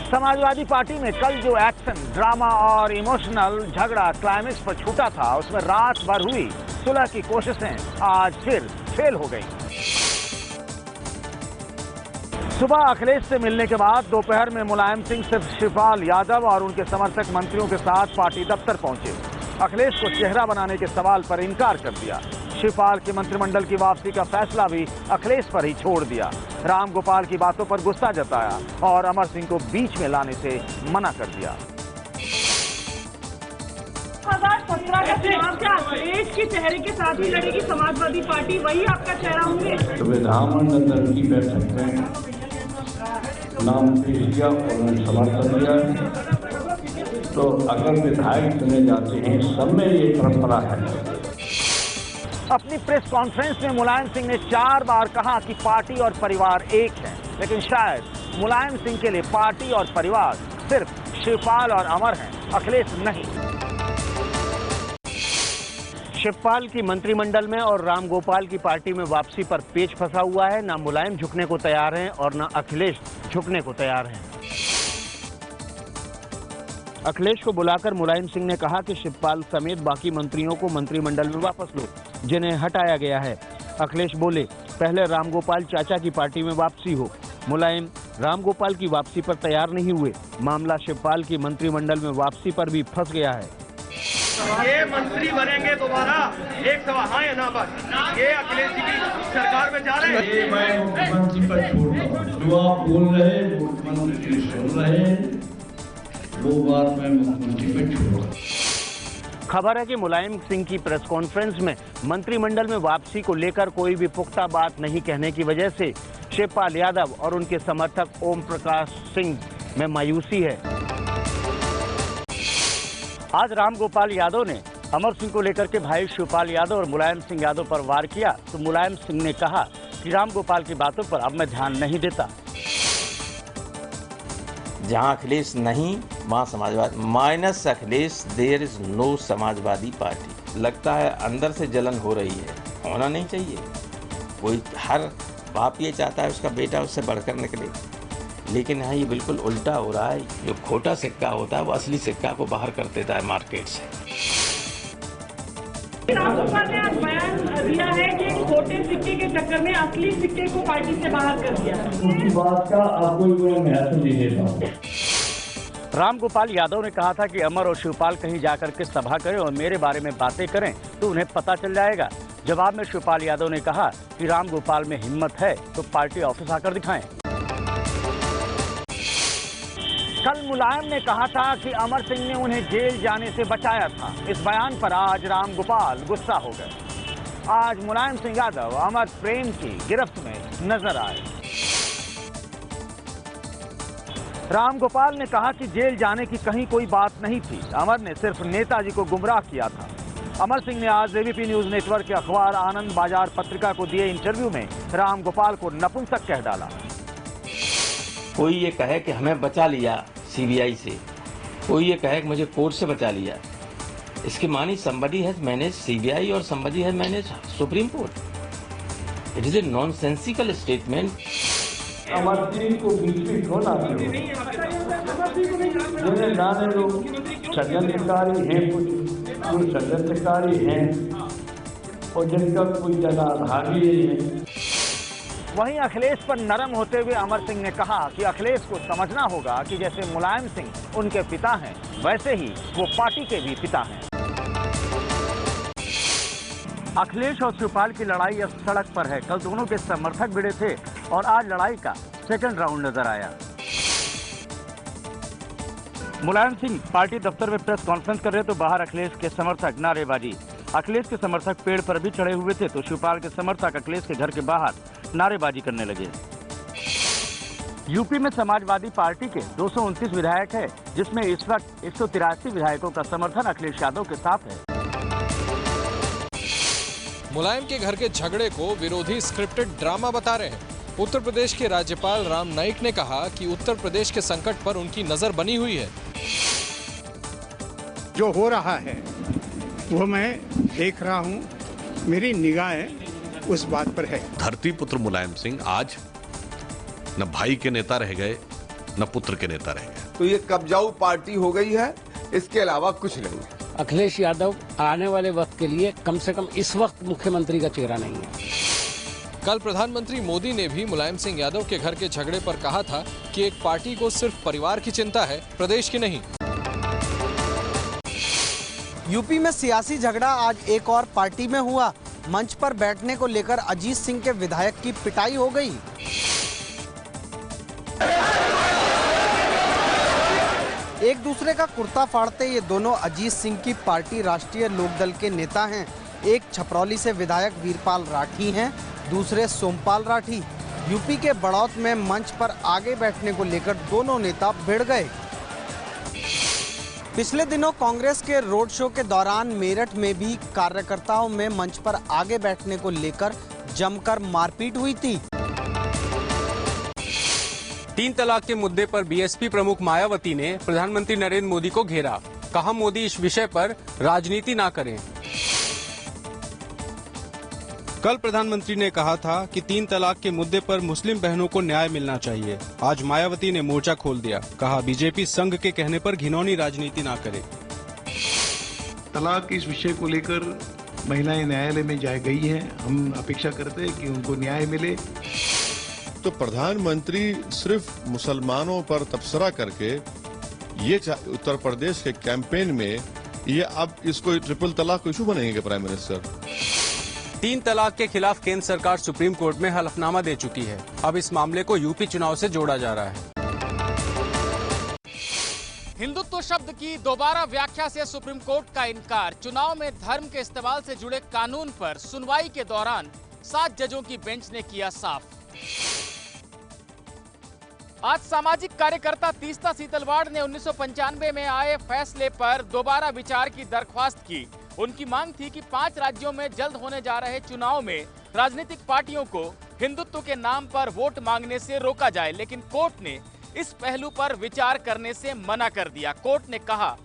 Samajwadi party में कल जो एक्शन, ड्रामा और इमोशनल झगड़ा क्लाइमेक्स पर छूटा था, उसमें रात भर हुई सुलह की कोशिशें आज फिर फेल हो गई। सुबह अखिलेश से मिलने के बाद दोपहर में मुलायम सिंह सिर्फ शिवपाल यादव और उनके समर्थक मंत्रियों के साथ पार्टी दफ्तर पहुंचे। अखिलेश को चेहरा बनाने के सवाल पर इनकार कर दिया। शिवपाल के मंत्रिमंडल की वापसी का फैसला भी अखिलेश पर ही छोड़ दिया। राम गोपाल की बातों पर गुस्सा जताया और अमर सिंह को बीच में लाने से मना कर दिया। 2017 का चुनाव क्या अखिलेश के चेहरे के साथ ही लड़ेगी समाजवादी पार्टी, वही आपका चेहरा होंगे? विधानमंडल की बैठक में नाम पेश किया और समर्थन दिया, तो अगर विधायक चुने जाते हैं, सब में ये परंपरा है। अपनी प्रेस कॉन्फ्रेंस में मुलायम सिंह ने 4 बार कहा कि पार्टी और परिवार एक है, लेकिन शायद मुलायम सिंह के लिए पार्टी और परिवार सिर्फ शिवपाल और अमर हैं, अखिलेश नहीं। शिवपाल की मंत्रिमंडल में और राम गोपाल की पार्टी में वापसी पर पेच फंसा हुआ है। ना मुलायम झुकने को तैयार हैं और ना अखिलेश झुकने को तैयार हैं। अखिलेश को बुलाकर मुलायम सिंह ने कहा कि शिवपाल समेत बाकी मंत्रियों को मंत्रिमंडल में वापस लो, जिन्हें हटाया गया है। अखिलेश बोले, पहले रामगोपाल चाचा की पार्टी में वापसी हो। मुलायम रामगोपाल की वापसी पर तैयार नहीं हुए। मामला शिवपाल की मंत्रिमंडल में वापसी पर भी फंस गया है। ये मंत्री बनेंगे दोबारा, एक सवाल हाँ या ना बस। ये अखिलेश जी की सरकार में जा रहे हैं। ये मैं मुख्यमंत्री पर छोड़ रहा हूं। जो आप बोल रहे हैं मुख्यमंत्री सुन रहे हैं, वो बात मैं मुख्यमंत्री पर छोड़ रहा हूं। खबर है कि मुलायम सिंह की प्रेस कॉन्फ्रेंस में मंत्रिमंडल में वापसी को लेकर कोई भी पुख्ता बात नहीं कहने की वजह से शिवपाल यादव और उनके समर्थक ओम प्रकाश सिंह में मायूसी है। आज राम गोपाल यादव ने अमर सिंह को लेकर के भाई शिवपाल यादव और मुलायम सिंह यादव पर वार किया, तो मुलायम सिंह ने कहा कि राम गोपाल की बातों पर अब मैं ध्यान नहीं देता। जहां अखिलेश नहीं वहां Samajwadi, minus Akhilesh there is no Samajwadi party. लगता है अंदर से जलन हो रही है, होना नहीं चाहिए। कोई हर बाप ये चाहता है उसका बेटा उससे बढ़कर निकले, लेकिन यहाँ ये बिल्कुल उल्टा हो रहा है। जो खोटा सिक्का होता है वो असली सिक्का को बाहर कर देता है मार्केट से। रामगोपाल ने आज बयान दिया है कि खोटे सिक्के के चक्कर में असली सिक्के को पार्टी से बाहर कर दिया। उनकी बात का आपको मैं महत्व नहीं देता हूँ। राम गोपाल यादव ने कहा था कि अमर और शिवपाल कहीं जाकर के सभा करें और मेरे बारे में बातें करें तो उन्हें पता चल जाएगा। जवाब में शिवपाल यादव ने कहा कि राम गोपाल में हिम्मत है तो पार्टी ऑफिस आकर दिखाएं। कल मुलायम ने कहा था कि अमर सिंह ने उन्हें जेल जाने से बचाया था। इस बयान पर आज राम गोपाल गुस्सा हो गए। आज मुलायम सिंह यादव अमर प्रेम की गिरफ्त में नजर आए। राम गोपाल ने कहा कि जेल जाने की कहीं कोई बात नहीं थी, अमर ने सिर्फ नेताजी को गुमराह किया था। अमर सिंह ने आज एबीपी न्यूज नेटवर्क के अखबार आनंद बाजार पत्रिका को दिए इंटरव्यू में राम गोपाल को नपुंसक कह डाला। कोई ये कहे कि हमें बचा लिया सीबीआई से, कोई ये कहे कि मुझे कोर्ट से बचा लिया, इसकी मानी somebody has managed CBI और somebody has managed Supreme Court. It is a nonsensical statement. Amar Singh को बीच में क्यों लाते हो? जिन्हें जाने लोग षड्यंत्रकारी हैं, कुछ षड्यंत्रकारी हैं और जिनका कोई जनाधार भी नहीं है। वहीं अखिलेश पर नरम होते हुए अमर सिंह ने कहा कि अखिलेश को समझना होगा कि जैसे मुलायम सिंह उनके पिता हैं, वैसे ही वो पार्टी के भी पिता हैं। अखिलेश और शिवपाल की लड़ाई अब सड़क पर है। कल दोनों के समर्थक भिड़े थे और आज लड़ाई का सेकंड राउंड नजर आया। मुलायम सिंह पार्टी दफ्तर में प्रेस कॉन्फ्रेंस कर रहे तो बाहर अखिलेश के समर्थक नारेबाजी। अखिलेश के समर्थक पेड़ पर भी चढ़े हुए थे तो शिवपाल के समर्थक अखिलेश के घर के बाहर नारेबाजी करने लगे। यूपी में समाजवादी पार्टी के 229 विधायक है, जिसमें इस वक्त 183 विधायकों का समर्थन अखिलेश यादव के साथ है। मुलायम के घर के झगड़े को विरोधी स्क्रिप्टेड ड्रामा बता रहे हैं। उत्तर प्रदेश के राज्यपाल राम नाईक ने कहा कि उत्तर प्रदेश के संकट पर उनकी नजर बनी हुई है। जो हो रहा है वो मैं देख रहा हूँ, मेरी निगाहें उस बात पर है। धरती पुत्र मुलायम सिंह आज न भाई के नेता रह गए, न पुत्र के नेता रह गए। तो ये कब्जाऊ पार्टी हो गई है, इसके अलावा कुछ नहीं। अखिलेश यादव आने वाले वक्त के लिए कम से कम इस वक्त मुख्यमंत्री का चेहरा नहीं है। कल प्रधानमंत्री मोदी ने भी मुलायम सिंह यादव के घर के झगड़े पर कहा था कि एक पार्टी को सिर्फ परिवार की चिंता है, प्रदेश की नहीं। यूपी में सियासी झगड़ा आज एक और पार्टी में हुआ। मंच पर बैठने को लेकर अजीत सिंह के विधायक की पिटाई हो गई। एक दूसरे का कुर्ता फाड़ते ये दोनों अजीत सिंह की पार्टी राष्ट्रीय लोकदल के नेता हैं। एक छपरौली से विधायक वीरपाल राठी हैं, दूसरे सोमपाल राठी। यूपी के बड़ौत में मंच पर आगे बैठने को लेकर दोनों नेता भिड़ गए। पिछले दिनों कांग्रेस के रोड शो के दौरान मेरठ में भी कार्यकर्ताओं में मंच पर आगे बैठने को लेकर जमकर मारपीट हुई थी। 3 तलाक के मुद्दे पर बीएसपी प्रमुख मायावती ने प्रधानमंत्री नरेंद्र मोदी को घेरा। कहा, मोदी इस विषय पर राजनीति ना करें। कल प्रधानमंत्री ने कहा था कि 3 तलाक के मुद्दे पर मुस्लिम बहनों को न्याय मिलना चाहिए। आज मायावती ने मोर्चा खोल दिया। कहा, बीजेपी संघ के कहने पर घिनौनी राजनीति ना करे। तलाक इस विषय को लेकर महिलाएं न्यायालय में जा गई हैं। हम अपेक्षा करते हैं कि उनको न्याय मिले। तो प्रधानमंत्री सिर्फ मुसलमानों पर तबसरा करके ये उत्तर प्रदेश के कैंपेन में ये अब इसको ट्रिपल तलाक को इशू बनेंगे प्राइम मिनिस्टर। 3 तलाक के खिलाफ केंद्र सरकार सुप्रीम कोर्ट में हलफनामा दे चुकी है। अब इस मामले को यूपी चुनाव से जोड़ा जा रहा है। हिंदुत्व शब्द की दोबारा व्याख्या से सुप्रीम कोर्ट का इनकार। चुनाव में धर्म के इस्तेमाल से जुड़े कानून पर सुनवाई के दौरान 7 जजों की बेंच ने किया साफ। आज सामाजिक कार्यकर्ता तीस्ता सीतलवाड़ ने 1995 में आए फैसले पर दोबारा विचार की दरख्वास्त की। उनकी मांग थी कि 5 राज्यों में जल्द होने जा रहे चुनाव में राजनीतिक पार्टियों को हिंदुत्व के नाम पर वोट मांगने से रोका जाए, लेकिन कोर्ट ने इस पहलू पर विचार करने से मना कर दिया। कोर्ट ने कहा,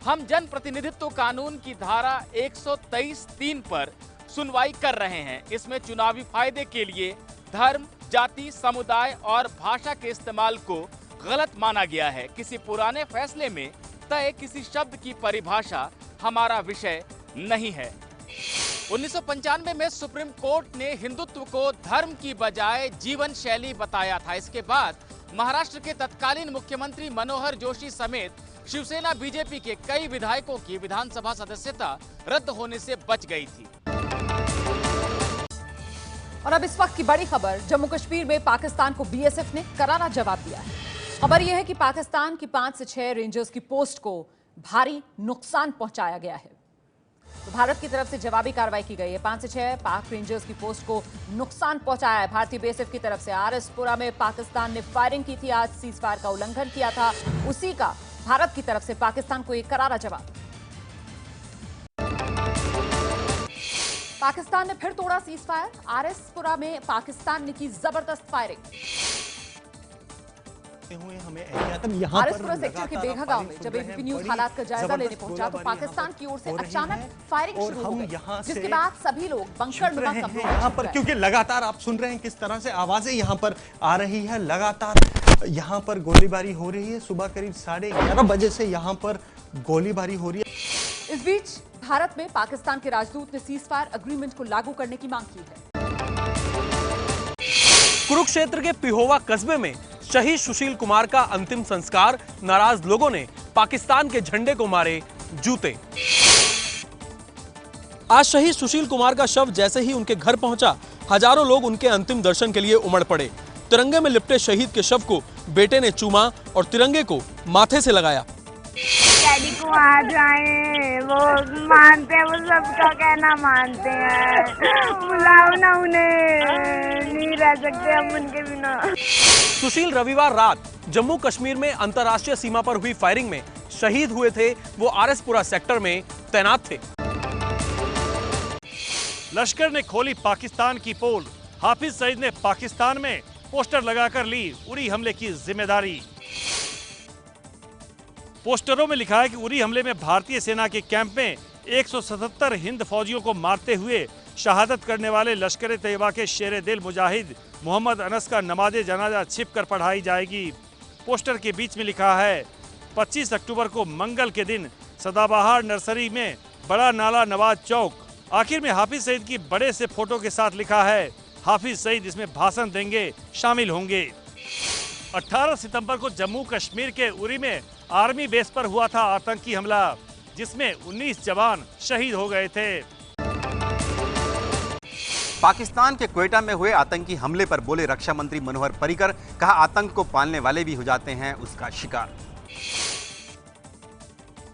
हम जन प्रतिनिधित्व कानून की धारा 123(3) पर सुनवाई कर रहे हैं। इसमें चुनावी फायदे के लिए धर्म, जाति, समुदाय और भाषा के इस्तेमाल को गलत माना गया है। किसी पुराने फैसले में तय किसी शब्द की परिभाषा हमारा विषय नहीं है। 1995 में सुप्रीम कोर्ट ने हिंदुत्व को धर्म की बजाय जीवन शैली बताया था। इसके बाद महाराष्ट्र के तत्कालीन मुख्यमंत्री मनोहर जोशी समेत शिवसेना बीजेपी के कई विधायकों की विधानसभा सदस्यता रद्द होने से बच गई थी। और अब इस वक्त की बड़ी खबर, जम्मू कश्मीर में पाकिस्तान को बीएसएफ ने करारा जवाब दिया है। खबर यह है कि पाकिस्तान की 5 से 6 रेंजर्स की पोस्ट को भारी नुकसान पहुंचाया गया है। तो भारत की तरफ से जवाबी कार्रवाई की गई है। 5 से 6 पाक रेंजर्स की पोस्ट को नुकसान पहुंचाया है भारतीय बीएसएफ की तरफ से। आरएसपुरा में पाकिस्तान ने फायरिंग की थी, आज सीजफायर का उल्लंघन किया था, उसी का भारत की तरफ से पाकिस्तान को एक करारा जवाब। पाकिस्तान ने फिर तोड़ा सीजफायर। आरएसपुरा में पाकिस्तान ने की जबरदस्त फायरिंग। आरएसपुरा सेक्टर के बेघा गांव में जब एबीपी न्यूज हालात का जायजा लेने पहुंचा तो पाकिस्तान की ओर से अचानक फायरिंग शुरू हो गई, जिसके बाद सभी लोग बंकर नुमा कमरों में यहाँ पर, क्योंकि लगातार आप सुन रहे हैं किस तरह से आवाजें यहाँ पर आ रही है। लगातार यहाँ पर गोलीबारी हो रही है। सुबह करीब 11:30 बजे से यहाँ पर गोलीबारी हो रही है। इस बीच भारत में पाकिस्तान के राजदूत ने सीजफायर एग्रीमेंट को लागू करने की मांग की है। कुरुक्षेत्र के पिहोवा कस्बे में शहीद सुशील कुमार का अंतिम संस्कार। नाराज लोगों ने पाकिस्तान के झंडे को मारे जूते। आज शहीद सुशील कुमार का शव जैसे ही उनके घर पहुंचा, हजारों लोग उनके अंतिम दर्शन के लिए उमड़ पड़े। तिरंगे में लिपटे शहीद के शव को बेटे ने चूमा और तिरंगे को माथे से लगाया। डैडी को आ जाए, वो मानते हैं, वो सबका कहना मानते हैं। बुलाओ ना उन्हें, नहीं रह सकते हम उनके बिना। सुशील रविवार रात जम्मू कश्मीर में अंतर्राष्ट्रीय सीमा पर हुई फायरिंग में शहीद हुए थे। वो आरएसपुरा सेक्टर में तैनात थे। लश्कर ने खोली पाकिस्तान की पोल। हाफिज सईद ने पाकिस्तान में पोस्टर लगाकर ली उरी हमले की जिम्मेदारी। पोस्टरों में लिखा है कि उरी हमले में भारतीय सेना के कैंप में 177 हिंद फौजियों को मारते हुए शहादत करने वाले लश्कर तैयबा के शेर दिल मुजाहिद मोहम्मद अनस का नमाज जनाजा छिपकर पढ़ाई जाएगी। पोस्टर के बीच में लिखा है, 25 अक्टूबर को मंगल के दिन सदाबहार नर्सरी में बड़ा नाला नवाज चौक। आखिर में हाफिज सईद की बड़े से फोटो के साथ लिखा है हाफिज सईद इसमें भाषण देंगे, शामिल होंगे। 18 सितंबर को जम्मू कश्मीर के उरी में आर्मी बेस पर हुआ था आतंकी हमला, जिसमें 19 जवान शहीद हो गए थे। पाकिस्तान के क्वेटा में हुए आतंकी हमले पर बोले रक्षा मंत्री मनोहर पर्रिकर, कहा आतंक को पालने वाले भी हो जाते हैं उसका शिकार।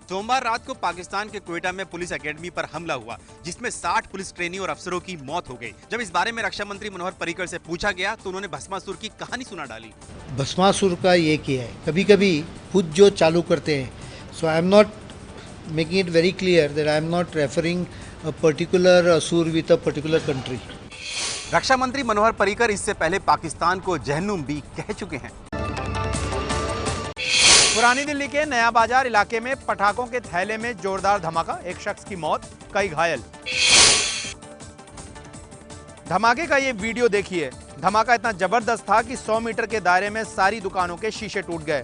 सोमवार रात को पाकिस्तान के क्वेटा में पुलिस एकेडमी पर हमला हुआ, जिसमें 60 पुलिस ट्रेनी और अफसरों की मौत हो गई। जब इस बारे में रक्षा मंत्री मनोहर पर्रिकर से पूछा गया तो उन्होंने भस्मासुर की कहानी सुना डाली। भस्मासुर का ये किया है, कभी कभी खुद जो चालू करते हैं। So I am not making it very clear that I am not referring a particular asur with a particular country. रक्षा मंत्री मनोहर पर्रिकर इससे पहले पाकिस्तान को जहन्नुम भी कह चुके हैं। पुरानी दिल्ली के नया बाजार इलाके में पटाखों के थैले में जोरदार धमाका, एक शख्स की मौत, कई घायल। धमाके का ये वीडियो देखिए। धमाका इतना जबरदस्त था कि 100 मीटर के दायरे में सारी दुकानों के शीशे टूट गए।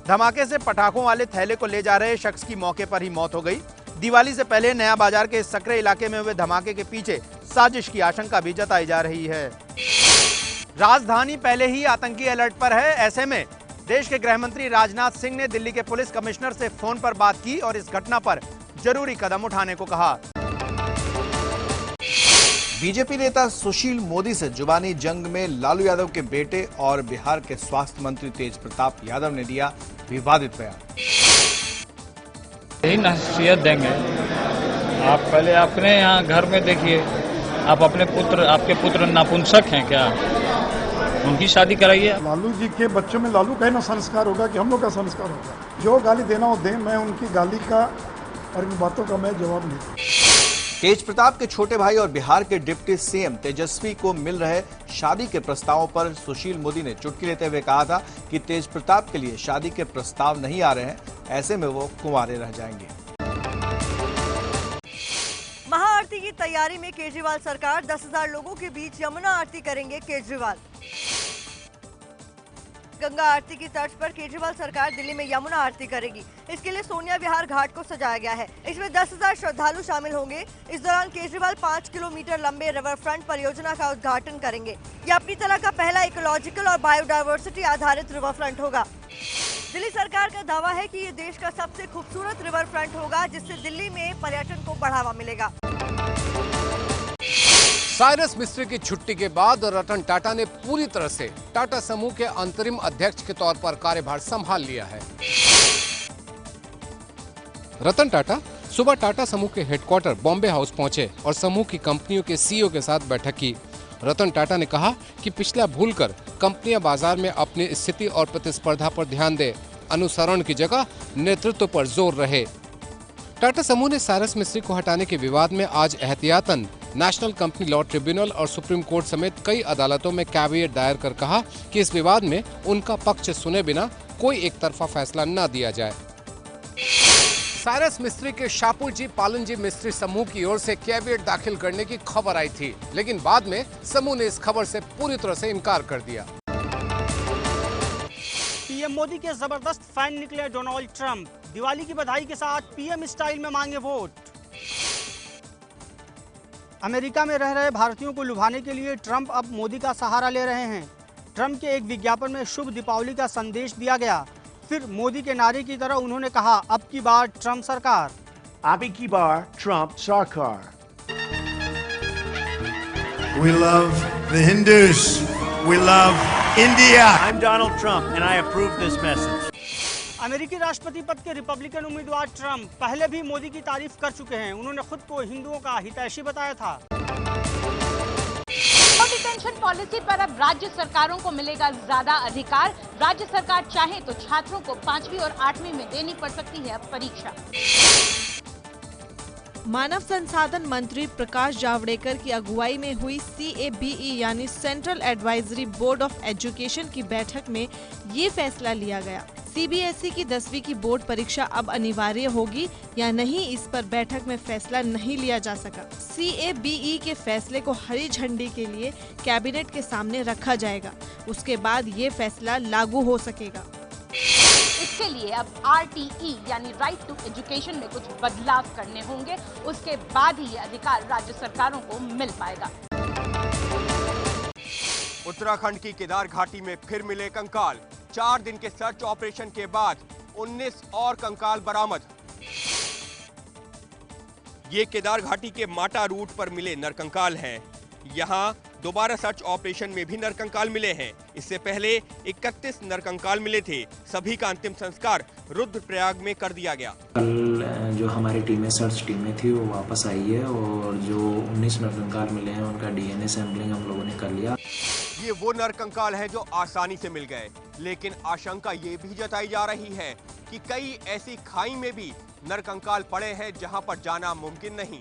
धमाके से पटाखों वाले थैले को ले जा रहे शख्स की मौके पर ही मौत हो गई। दिवाली से पहले नया बाजार के सकरे इलाके में हुए धमाके के पीछे साजिश की आशंका भी जताई जा रही है। राजधानी पहले ही आतंकी अलर्ट पर है। ऐसे में देश के गृह मंत्री राजनाथ सिंह ने दिल्ली के पुलिस कमिश्नर से फोन पर बात की और इस घटना पर जरूरी कदम उठाने को कहा। बीजेपी नेता सुशील मोदी से जुबानी जंग में लालू यादव के बेटे और बिहार के स्वास्थ्य मंत्री तेज प्रताप यादव ने दिया विवादित बयान। यही नसीहत देंगे, आप पहले अपने यहाँ घर में देखिए, आप अपने पुत्र, आपके पुत्र नपुंसक हैं क्या, उनकी शादी कराइए। लालू जी के बच्चों में लालू का ही ना संस्कार होगा कि हम लोग का संस्कार होगा। जो गाली देना हो दें, मैं उनकी गाली का और इन बातों का मैं जवाब नहीं दूं। तेज प्रताप के छोटे भाई और बिहार के डिप्टी सीएम तेजस्वी को मिल रहे शादी के प्रस्तावों पर सुशील मोदी ने चुटकी लेते हुए कहा था कि तेज प्रताप के लिए शादी के प्रस्ताव नहीं आ रहे हैं, ऐसे में वो कुंवारे रह जाएंगे। महाआरती की तैयारी में केजरीवाल सरकार, 10,000 लोगों के बीच यमुना आरती करेंगे केजरीवाल। गंगा आरती की तर्ज पर केजरीवाल सरकार दिल्ली में यमुना आरती करेगी। इसके लिए सोनिया विहार घाट को सजाया गया है। इसमें 10,000 श्रद्धालु शामिल होंगे। इस दौरान केजरीवाल 5 किलोमीटर लंबे रिवर फ्रंट परियोजना का उद्घाटन करेंगे। यह अपनी तरह का पहला इकोलॉजिकल और बायोडायवर्सिटी आधारित रिवर फ्रंट होगा। दिल्ली सरकार का दावा है कि ये देश का सबसे खूबसूरत रिवर फ्रंट होगा, जिससे दिल्ली में पर्यटन को बढ़ावा मिलेगा। साइरस मिस्त्री की छुट्टी के बाद रतन टाटा ने पूरी तरह से टाटा समूह के अंतरिम अध्यक्ष के तौर पर कार्यभार संभाल लिया है। रतन टाटा सुबह टाटा समूह के हेडक्वार्टर बॉम्बे हाउस पहुंचे और समूह की कंपनियों के सीईओ के साथ बैठक की। रतन टाटा ने कहा कि पिछला भूलकर कंपनियां बाजार में अपनी स्थिति और प्रतिस्पर्धा पर ध्यान दे, अनुसरण की जगह नेतृत्व पर जोर रहे। टाटा समूह ने साइरस मिस्त्री को हटाने के विवाद में आज एहतियातन नेशनल कंपनी लॉ ट्रिब्यूनल और सुप्रीम कोर्ट समेत कई अदालतों में कैविएट दायर कर कहा कि इस विवाद में उनका पक्ष सुने बिना कोई एक तरफा फैसला न दिया जाए। साइरस मिस्त्री के शापुर जी पालन जी मिस्त्री समूह की ओर से कैविएट दाखिल करने की खबर आई थी, लेकिन बाद में समूह ने इस खबर से पूरी तरह से इनकार कर दिया। पीएम मोदी के जबरदस्त फैन निकले डोनाल्ड ट्रंप। दिवाली की बधाई के साथ पीएम स्टाइल में मांगे वोट। अमेरिका में रह रहे भारतीयों को लुभाने के लिए ट्रंप अब मोदी का सहारा ले रहे हैं। ट्रंप के एक विज्ञापन में शुभ दीपावली का संदेश दिया गया। फिर मोदी के नारे की तरह उन्होंने कहा, अब की बार ट्रंप सरकार। अब की बार ट्रंप सरकार। We love the Hindus. We love India. I'm Donald Trump and I approve this message. अमेरिकी राष्ट्रपति पद के रिपब्लिकन उम्मीदवार ट्रंप पहले भी मोदी की तारीफ कर चुके हैं। उन्होंने खुद को हिंदुओं का हितैषी बताया था। डिटेंशन पॉलिसी पर अब राज्य सरकारों को मिलेगा ज्यादा अधिकार। राज्य सरकार चाहे तो छात्रों को 5वीं और 8वीं में देनी पड़ सकती है अब परीक्षा। मानव संसाधन मंत्री प्रकाश जावड़ेकर की अगुवाई में हुई CABE यानी central advisory board of education की बैठक में ये फैसला लिया गया। CBSE की 10वीं की बोर्ड परीक्षा अब अनिवार्य होगी या नहीं, इस पर बैठक में फैसला नहीं लिया जा सका। CABE के फैसले को हरी झंडी के लिए कैबिनेट के सामने रखा जाएगा। उसके बाद ये फैसला लागू हो सकेगा। इसके लिए अब RTE यानी राइट टू एजुकेशन में कुछ बदलाव करने होंगे, उसके बाद ही ये अधिकार राज्य सरकारों को मिल पाएगा। उत्तराखंड की केदार घाटी में फिर मिले कंकाल। 4 दिन के सर्च ऑपरेशन के बाद 19 और कंकाल बरामद। ये केदार घाटी के माटा रूट पर मिले नरकंकाल हैं। यहाँ दोबारा सर्च ऑपरेशन में भी नरकंकाल मिले हैं। इससे पहले 31 नरकंकाल मिले थे। सभी का अंतिम संस्कार रुद्रप्रयाग में कर दिया गया। कल जो हमारी टीमें सर्च टीमें थी वो वापस आई है और जो 19 नरकंकाल मिले हैं उनका DNA सैंपलिंग हम लोगों ने कर लिया। ये वो नरकंकाल हैं जो आसानी से मिल गए, लेकिन आशंका ये भी जताई जा रही है कि कई ऐसी खाई में भी नरकंकाल पड़े हैं जहां पर जाना मुमकिन नहीं।